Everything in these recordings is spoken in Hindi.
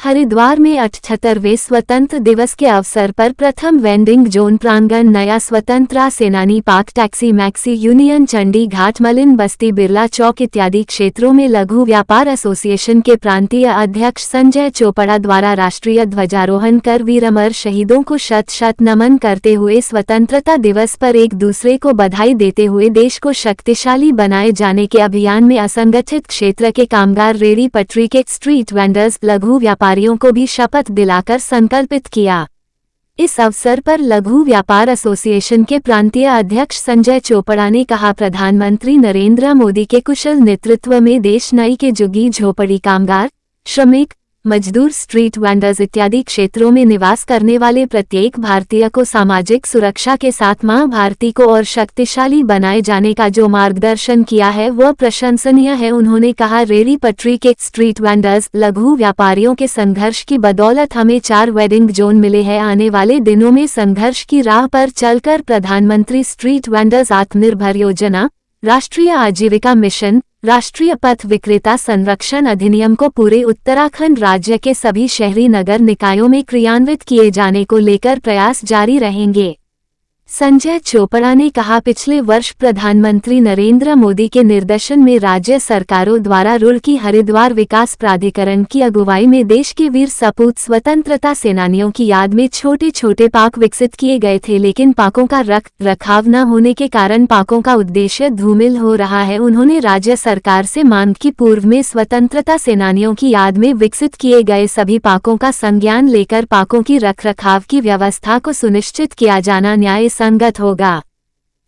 हरिद्वार में 78वें स्वतंत्र दिवस के अवसर पर प्रथम वेंडिंग जोन प्रांगण नया स्वतंत्रता सेनानी park taxi maxi union Chandi Ghat मलिन बस्ती बिरला चौक इत्यादि क्षेत्रों में लघु व्यापार एसोसिएशन के प्रांतीय अध्यक्ष संजय चोपड़ा द्वारा राष्ट्रीय ध्वजारोहण कर वीर अमर शहीदों को शत शत नमन करते हुए स्वतंत्रता दिवस पर एक दूसरे को बधाई देते हुए देश को शक्तिशाली बनाए जाने के अभियान में असंगठित क्षेत्र के कामगार रेहड़ी पटरी के स्ट्रीट वेंडर्स लघु व्यापारियों को भी शपथ दिलाकर संकल्पित किया। इस अवसर पर लघु व्यापार एसोसिएशन के प्रांतीय अध्यक्ष संजय चोपड़ा ने कहा, प्रधानमंत्री नरेंद्र मोदी के कुशल नेतृत्व में देश नई के झुग्गी झोपड़ी कामगार, श्रमिक, मजदूर, स्ट्रीट वेंडर्स इत्यादि क्षेत्रों में निवास करने वाले प्रत्येक भारतीय को सामाजिक सुरक्षा के साथ मां भारती को और शक्तिशाली बनाए जाने का जो मार्गदर्शन किया है वह प्रशंसनीय है। उन्होंने कहा, रेहड़ी पटरी के स्ट्रीट वेंडर्स लघु व्यापारियों के संघर्ष की बदौलत हमें 4 वेंडिंग जोन मिले हैं। आने वाले दिनों में संघर्ष की राह पर चलकर प्रधानमंत्री स्ट्रीट वेंडर्स आत्मनिर्भर योजना, राष्ट्रीय आजीविका मिशन, राष्ट्रीय पथ विक्रेता संरक्षण अधिनियम को पूरे उत्तराखंड राज्य के सभी शहरी नगर निकायों में क्रियान्वित किए जाने को लेकर प्रयास जारी रहेंगे। संजय चोपड़ा ने कहा, पिछले वर्ष प्रधानमंत्री नरेंद्र मोदी के निर्देशन में राज्य सरकारों द्वारा रुड़की हरिद्वार विकास प्राधिकरण की अगुवाई में देश के वीर सपूत स्वतंत्रता सेनानियों की याद में छोटे छोटे पार्क विकसित किए गए थे, लेकिन पार्कों का रख रखाव न होने के कारण पार्कों का उद्देश्य धूमिल हो रहा है। उन्होंने राज्य सरकार से मांग की पूर्व में स्वतंत्रता सेनानियों की याद में विकसित किए गए सभी पार्कों का संज्ञान लेकर पार्कों की रखरखाव की व्यवस्था को सुनिश्चित किया जाना न्याय संगत होगा।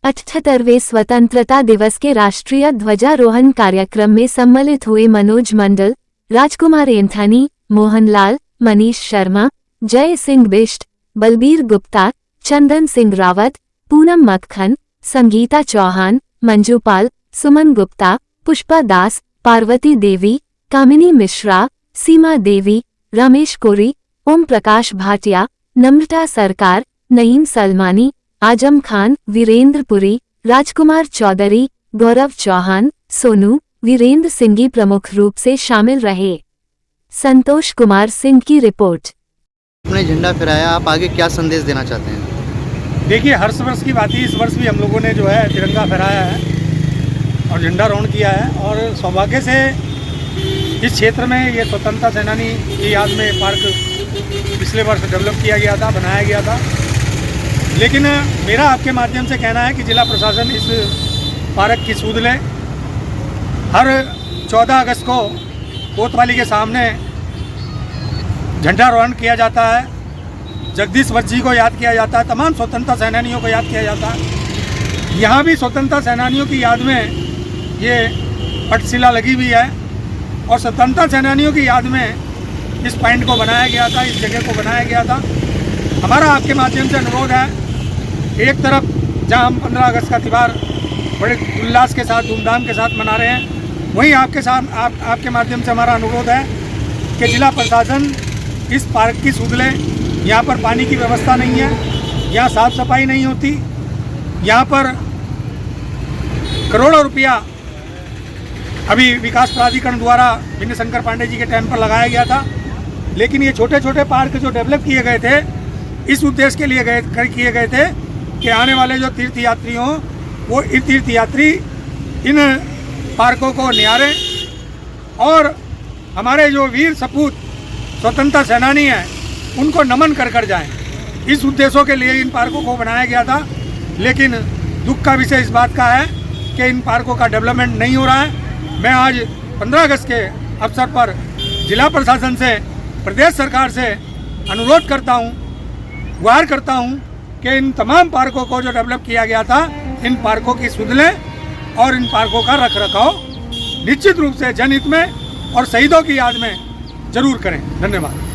78वें स्वतंत्रता दिवस के राष्ट्रीय ध्वजारोहण कार्यक्रम में सम्मिलित हुए मनोज मंडल, राजकुमार एंथनी, मोहनलाल, मनीष शर्मा, जय सिंह बिष्ट, बलबीर गुप्ता, चंदन सिंह रावत, पूनम मक्खन, संगीता चौहान, मंजू पाल, सुमन गुप्ता, पुष्पा दास, पार्वती देवी, कामिनी मिश्रा, सीमा देवी, रमेश कोरी, ओम प्रकाश भाटिया, नम्रता सरकार, नईम सलमानी, आजम खान, वीरेंद्र पुरी, राजकुमार चौधरी, गौरव चौहान, सोनू, वीरेंद्र सिंह प्रमुख रूप से शामिल रहे। संतोष कुमार सिंह की रिपोर्ट। अपने झंडा फहराया, आप आगे क्या संदेश देना चाहते हैं? देखिए, हर वर्ष की बात ही इस वर्ष भी हम लोगों ने जो है तिरंगा फहराया है और झंडा रोहण किया है। और सौभाग्य से इस क्षेत्र में ये स्वतंत्रता सेनानी की याद में पार्क पिछले वर्ष डेवलप किया गया था, बनाया गया था। लेकिन मेरा आपके माध्यम से कहना है कि जिला प्रशासन इस पार्क की सूद ले। हर 14 अगस्त को कोतवाली के सामने झंडारोहण किया जाता है, जगदीश वत्स जी को याद किया जाता है, तमाम स्वतंत्रता सेनानियों को याद किया जाता है। यहाँ भी स्वतंत्रता सेनानियों की याद में ये पटशिला लगी हुई है और स्वतंत्रता सेनानियों की याद में इस पॉइंट को बनाया गया था, इस जगह को बनाया गया था। हमारा आपके माध्यम से अनुरोध है, एक तरफ जहां हम 15 अगस्त का त्यौहार बड़े उल्लास के साथ, धूमधाम के साथ मना रहे हैं, वहीं आपके माध्यम से हमारा अनुरोध है कि जिला प्रशासन इस पार्क की सूद ले। यहाँ पर पानी की व्यवस्था नहीं है, यहाँ साफ सफाई नहीं होती, यहाँ पर करोड़ों रुपया अभी विकास प्राधिकरण द्वारा विनय शंकर पांडे जी के टाइम पर लगाया गया था। लेकिन ये छोटे छोटे पार्क जो डेवलप किए गए थे, इस उद्देश्य के लिए किए गए थे कि आने वाले जो तीर्थयात्री हों, वो तीर्थयात्री इन पार्कों को निहारें और हमारे जो वीर सपूत स्वतंत्रता सेनानी हैं उनको नमन कर जाएं। इस उद्देश्यों के लिए इन पार्कों को बनाया गया था। लेकिन दुख का विषय इस बात का है कि इन पार्कों का डेवलपमेंट नहीं हो रहा है। मैं आज 15 अगस्त के अवसर पर जिला प्रशासन से, प्रदेश सरकार से अनुरोध करता हूँ, गुहार करता हूँ कि इन तमाम पार्कों को जो डेवलप किया गया था, इन पार्कों की सुध लें और इन पार्कों का रखरखाव निश्चित रूप से जनहित में और शहीदों की याद में जरूर करें। धन्यवाद।